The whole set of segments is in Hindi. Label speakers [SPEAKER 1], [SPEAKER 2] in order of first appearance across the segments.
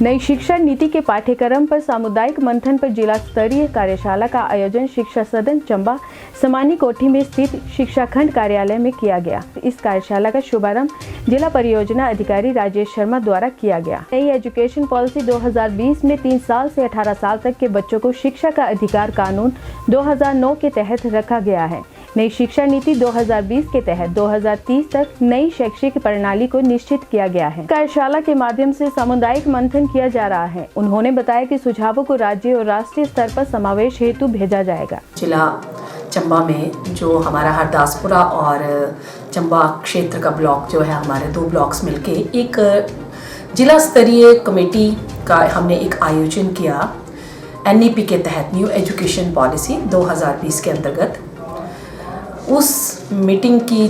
[SPEAKER 1] नई शिक्षा नीति के पाठ्यक्रम पर सामुदायिक मंथन पर जिला स्तरीय कार्यशाला का आयोजन शिक्षा सदन चंबा समानी कोठी में स्थित शिक्षा खंड कार्यालय में किया गया। इस कार्यशाला का शुभारंभ जिला परियोजना अधिकारी राजेश शर्मा द्वारा किया गया। नई एजुकेशन पॉलिसी 2020 में 3 साल से 18 साल तक के बच्चों को शिक्षा का अधिकार कानून 2009 के तहत रखा गया है। नई शिक्षा नीति 2020 के तहत 2030 तक नई शैक्षिक प्रणाली को निश्चित किया गया है। कार्यशाला के माध्यम से सामुदायिक मंथन किया जा रहा है। उन्होंने बताया कि सुझावों को राज्य और राष्ट्रीय स्तर पर समावेश हेतु भेजा जाएगा।
[SPEAKER 2] जिला चंबा में जो हमारा हरदासपुरा और चंबा क्षेत्र का ब्लॉक जो है, हमारे 2 ब्लॉक्स मिलके एक जिला स्तरीय कमेटी का हमने एक आयोजन किया। NEP के तहत न्यू एजुकेशन पॉलिसी 2020 के अंतर्गत उस मीटिंग की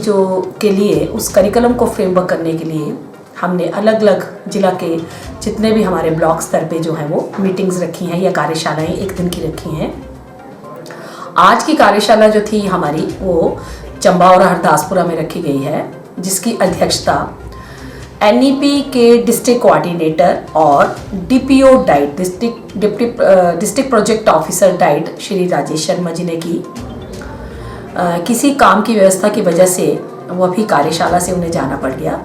[SPEAKER 2] के लिए उस करिकुलम को फ्रेमवर्क करने के लिए हमने अलग अलग जिला के जितने भी हमारे ब्लॉक स्तर पे जो है वो मीटिंग्स रखी हैं या कार्यशालाएं एक दिन की रखी हैं। आज की कार्यशाला जो थी हमारी वो चंबा और हरदासपुरा में रखी गई है, जिसकी अध्यक्षता NEP के डिस्ट्रिक्ट कोऑर्डिनेटर और DPO DIET district project officer DIET Shri Rajesh Sharma ji ने की। किसी काम की व्यवस्था की वजह से वो अभी कार्यशाला से उन्हें जाना पड़ गया।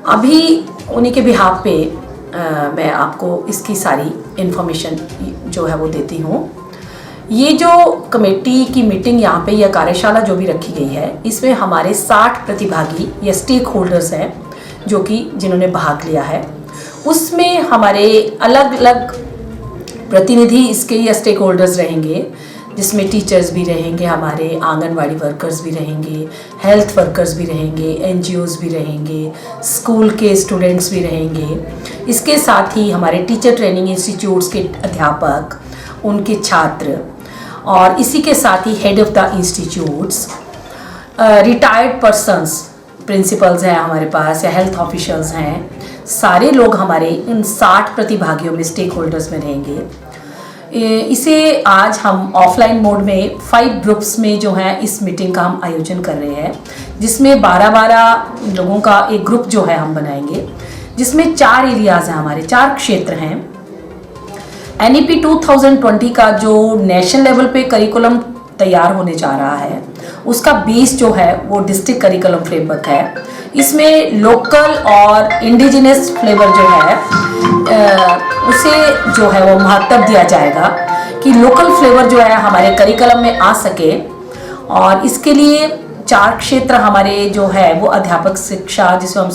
[SPEAKER 2] अभी उन्हीं के बिहाफ पे मैं आपको इसकी सारी इन्फॉर्मेशन जो है वो देती हूँ। ये जो कमेटी की मीटिंग यहाँ पे या कार्यशाला जो भी रखी गई है, इसमें हमारे 60 प्रतिभागी या स्टेक होल्डर्स हैं जो कि जिन्होंने भाग लिया है। उसमें हमारे अलग अलग प्रतिनिधि इसके या स्टेक होल्डर्स रहेंगे, जिसमें टीचर्स भी रहेंगे, हमारे आंगनवाड़ी वर्कर्स भी रहेंगे, हेल्थ वर्कर्स भी रहेंगे, NGOs भी रहेंगे, स्कूल के स्टूडेंट्स भी रहेंगे। इसके साथ ही हमारे टीचर ट्रेनिंग इंस्टीट्यूट्स के अध्यापक, उनके छात्र और इसी के साथ ही head of the institutes, retired persons, principals हैं हमारे पास या हेल्थ ऑफिशियल्स हैं। सारे लोग हमारे इन 60 प्रतिभागियों में स्टेक होल्डर्स में रहेंगे। इसे आज हम ऑफलाइन मोड में 5 ग्रुप्स में जो है इस मीटिंग का हम आयोजन कर रहे हैं, जिसमें 12-12 लोगों का एक ग्रुप जो है हम बनाएंगे, जिसमें 4 एरियाज हैं, हमारे 4 क्षेत्र हैं। NEP 2020 का जो नेशनल लेवल पे करिकुलम तैयार होने जा रहा है, उसका बेस जो है वो डिस्ट्रिक्ट करिकुलम फ्रेमवर्क है। इसमें लोकल और इंडिजिनस फ्लेवर जो है उसे जो है वो महत्व दिया जाएगा कि लोकल फ्लेवर जो है हमारे करिकुलम में आ सके। और इसके लिए 4 क्षेत्र हमारे जो है वो अध्यापक शिक्षा, जिसमें हम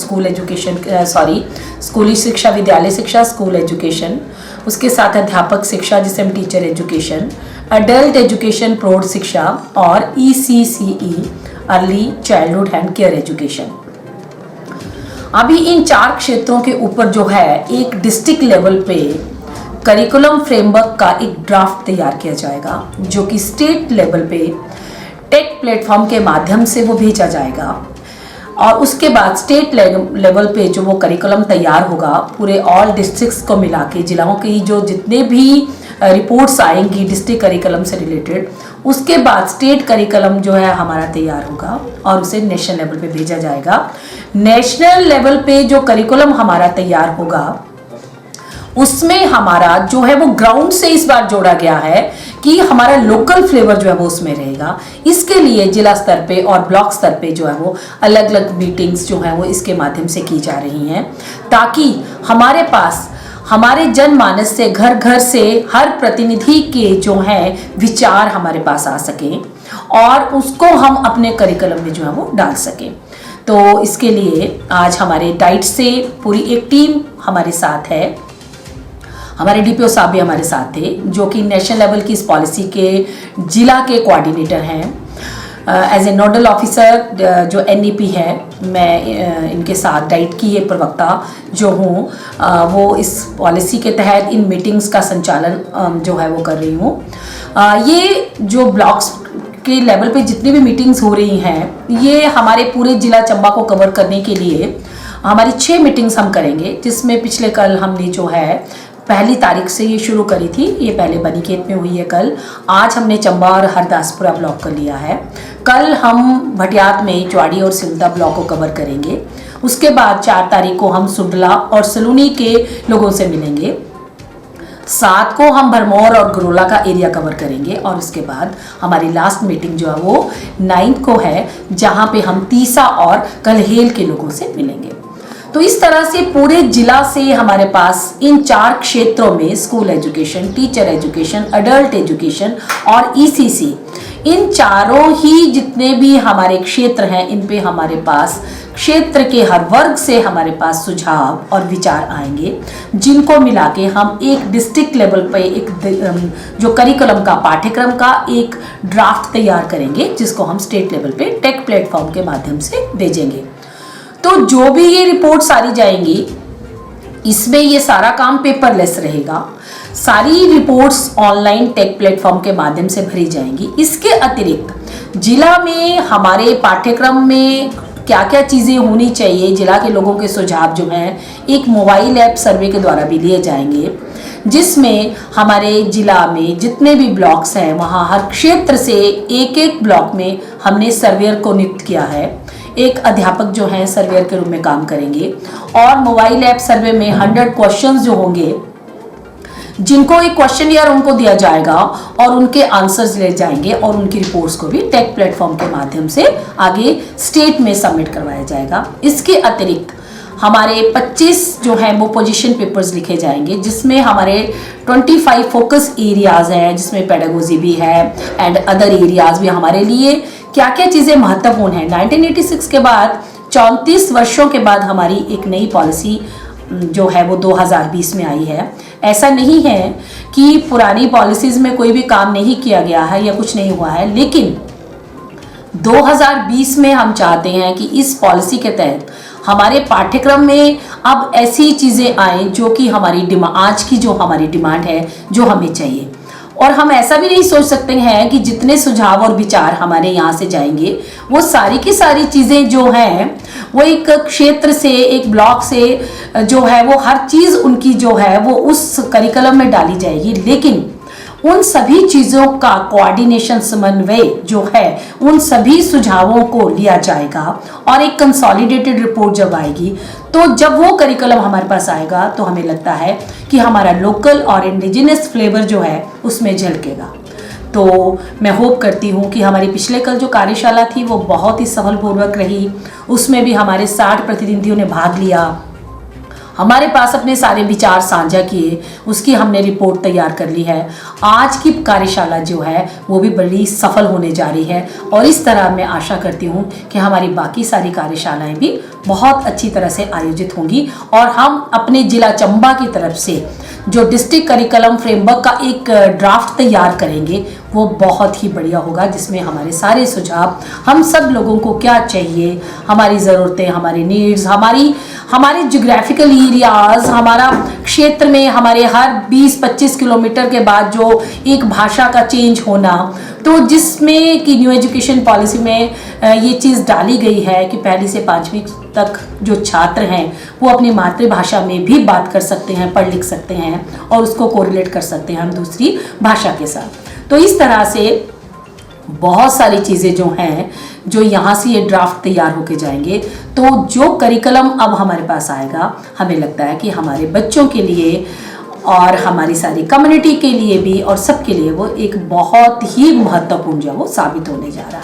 [SPEAKER 2] स्कूली शिक्षा, विद्यालय शिक्षा, स्कूल एजुकेशन, उसके साथ अध्यापक शिक्षा जिसे हम टीचर एजुकेशन, अडल्ट एजुकेशन प्रौढ़ शिक्षा और ECCE early childhood and care education. अभी इन 4 क्षेत्रों के ऊपर जो है एक डिस्ट्रिक्ट लेवल पे करिकुलम फ्रेमवर्क का एक ड्राफ्ट तैयार किया जाएगा, जो कि स्टेट लेवल पे टेक प्लेटफॉर्म के माध्यम से वो भेजा जाएगा। और उसके बाद स्टेट लेवल पे जो वो करिकुलम तैयार होगा, पूरे ऑल डिस्ट्रिक्ट्स को मिला के जिलाओं की जो जितने भी रिपोर्ट्स आएंगी डिस्ट्रिक्ट करिकुलम से रिलेटेड, उसके बाद स्टेट करिकुलम जो है हमारा तैयार होगा और उसे नेशनल लेवल पे भेजा जाएगा। नेशनल लेवल पे जो करिकुलम हमारा तैयार होगा, उसमें हमारा जो है वो ग्राउंड से इस बार जोड़ा गया है कि हमारा लोकल फ्लेवर जो है वो उसमें रहेगा। इसके लिए जिला स्तर पे और ब्लॉक स्तर पे जो है वो अलग अलग मीटिंग्स जो है वो इसके माध्यम से की जा रही हैं, ताकि हमारे पास हमारे जनमानस से घर घर से हर प्रतिनिधि के जो हैं विचार हमारे पास आ सकें और उसको हम अपने करिकुलम में जो है वो डाल सकें। तो इसके लिए आज हमारे डाइट से पूरी एक टीम हमारे साथ है। हमारे DPO साहब भी हमारे साथ थे, जो कि नेशनल लेवल की इस पॉलिसी के जिला के कोऑर्डिनेटर हैं। एज ए नोडल ऑफिसर जो NEP है, मैं इनके साथ डाइट की एक प्रवक्ता जो हूँ, वो इस पॉलिसी के तहत इन मीटिंग्स का संचालन जो है वो कर रही हूँ। ये जो ब्लॉक्स के लेवल पे जितनी भी मीटिंग्स हो रही हैं, ये हमारे पूरे जिला चंबा को कवर करने के लिए हमारी 6 मीटिंग्स हम करेंगे, जिसमें पिछले कल हमने जो है 1 तारीख से ये शुरू करी थी। ये पहले बनीखेत में हुई है कल। आज हमने चंबा और हरदासपुरा ब्लॉक कर लिया है। कल हम भटियात में चौड़ी और सिमता ब्लॉक को कवर करेंगे उसके बाद 4 तारीख को हम सुंडला और सलूनी के लोगों से मिलेंगे। 7 को हम भरमौर और गरोला का एरिया कवर करेंगे और उसके बाद हमारी लास्ट मीटिंग जो है वो 9 को है, जहां पे हम तीसा और कलहेल के लोगों से मिलेंगे। तो इस तरह से पूरे जिला से हमारे पास इन 4 क्षेत्रों में school education, teacher education, adult education और ईसीसी, इन चारों ही जितने भी हमारे क्षेत्र हैं, इन पे हमारे पास क्षेत्र के हर वर्ग से हमारे पास सुझाव और विचार आएंगे, जिनको मिला के हम एक डिस्ट्रिक्ट लेवल पे एक जो करिकुलम का पाठ्यक्रम का एक ड्राफ्ट तैयार करेंगे, जिसको हम स्टेट लेवल पे टेक प्लेटफॉर्म के माध्यम से भेजेंगे। तो जो भी ये रिपोर्ट सारी जाएंगी, इसमें ये सारा काम पेपरलेस रहेगा। सारी रिपोर्ट्स ऑनलाइन टेक प्लेटफॉर्म के माध्यम से भरी जाएंगी। इसके अतिरिक्त जिला में हमारे पाठ्यक्रम में क्या क्या चीज़ें होनी चाहिए, जिला के लोगों के सुझाव जो हैं एक मोबाइल ऐप सर्वे के द्वारा भी लिए जाएंगे, जिसमें हमारे जिला में जितने भी ब्लॉक्स हैं वहाँ हर क्षेत्र से एक एक ब्लॉक में हमने सर्वेयर को नियुक्त किया है। एक अध्यापक जो हैं सर्वेयर के रूप में काम करेंगे और मोबाइल ऐप सर्वे में 100 क्वेश्चंस जो होंगे, जिनको एक क्वेश्चन यार उनको दिया जाएगा और उनके आंसर्स ले जाएंगे और उनकी रिपोर्ट्स को भी टेक प्लेटफॉर्म के माध्यम से आगे स्टेट में सबमिट करवाया जाएगा। इसके अतिरिक्त हमारे 25 जो हैं वो पोजीशन पेपर्स लिखे जाएंगे, जिसमें हमारे 25 फोकस एरियाज हैं, जिसमें पेडागोजी भी है एंड अदर एरियाज भी हमारे लिए क्या क्या चीज़ें महत्वपूर्ण हैं। 1986 के बाद 34 वर्षों के बाद हमारी एक नई पॉलिसी जो है वो 2020 में आई है। ऐसा नहीं है कि पुरानी पॉलिसीज में कोई भी काम नहीं किया गया है या कुछ नहीं हुआ है, लेकिन 2020 में हम चाहते हैं कि इस पॉलिसी के तहत हमारे पाठ्यक्रम में अब ऐसी चीज़ें आए जो कि हमारी आज की जो हमारी डिमांड है, जो हमें चाहिए। और हम ऐसा भी नहीं सोच सकते हैं कि जितने सुझाव और विचार हमारे यहाँ से जाएंगे वो सारी की सारी चीज़ें जो हैं वो एक क्षेत्र से, एक ब्लॉक से जो है वो हर चीज़ उनकी जो है वो उस करिकुलम में डाली जाएगी, लेकिन उन सभी चीज़ों का कोऑर्डिनेशन, समन्वय जो है उन सभी सुझावों को लिया जाएगा और एक कंसोलिडेटेड रिपोर्ट जब आएगी, तो जब वो करिकुलम हमारे पास आएगा तो हमें लगता है कि हमारा लोकल और इंडिजिनस फ्लेवर जो है उसमें झलकेगा। तो मैं होप करती हूँ कि हमारी पिछले कल जो कार्यशाला थी वो बहुत ही सफलपूर्वक रही। उसमें भी हमारे 60 प्रतिनिधियों ने भाग लिया, हमारे पास अपने सारे विचार साझा किए, उसकी हमने रिपोर्ट तैयार कर ली है। आज की कार्यशाला जो है वो भी बड़ी सफल होने जा रही है और इस तरह मैं आशा करती हूँ कि हमारी बाकी सारी कार्यशालाएं भी बहुत अच्छी तरह से आयोजित होंगी और हम अपने जिला चंबा की तरफ से जो डिस्ट्रिक्ट करिकुलम फ्रेमवर्क का एक ड्राफ्ट तैयार करेंगे वो बहुत ही बढ़िया होगा, जिसमें हमारे सारे सुझाव, हम सब लोगों को क्या चाहिए, हमारी ज़रूरतें, हमारी नीड्स, हमारे जोग्राफिकल एरियाज, हमारा क्षेत्र में हमारे हर 20-25 किलोमीटर के बाद जो एक भाषा का चेंज होना, तो जिसमें कि न्यू एजुकेशन पॉलिसी में ये चीज़ डाली गई है कि 1ली से 5वीं तक जो छात्र हैं वो अपनी मातृभाषा में भी बात कर सकते हैं, पढ़ लिख सकते हैं और उसको कोरिलेट कर सकते हैं हम दूसरी भाषा के साथ। तो इस तरह से बहुत सारी चीज़ें जो हैं जो यहाँ से ये ड्राफ्ट तैयार होके जाएंगे, तो जो करिकुलम अब हमारे पास आएगा हमें लगता है कि हमारे बच्चों के लिए और हमारी सारी कम्युनिटी के लिए भी और सबके लिए वो एक बहुत ही महत्वपूर्ण जो वो साबित होने जा रहा है।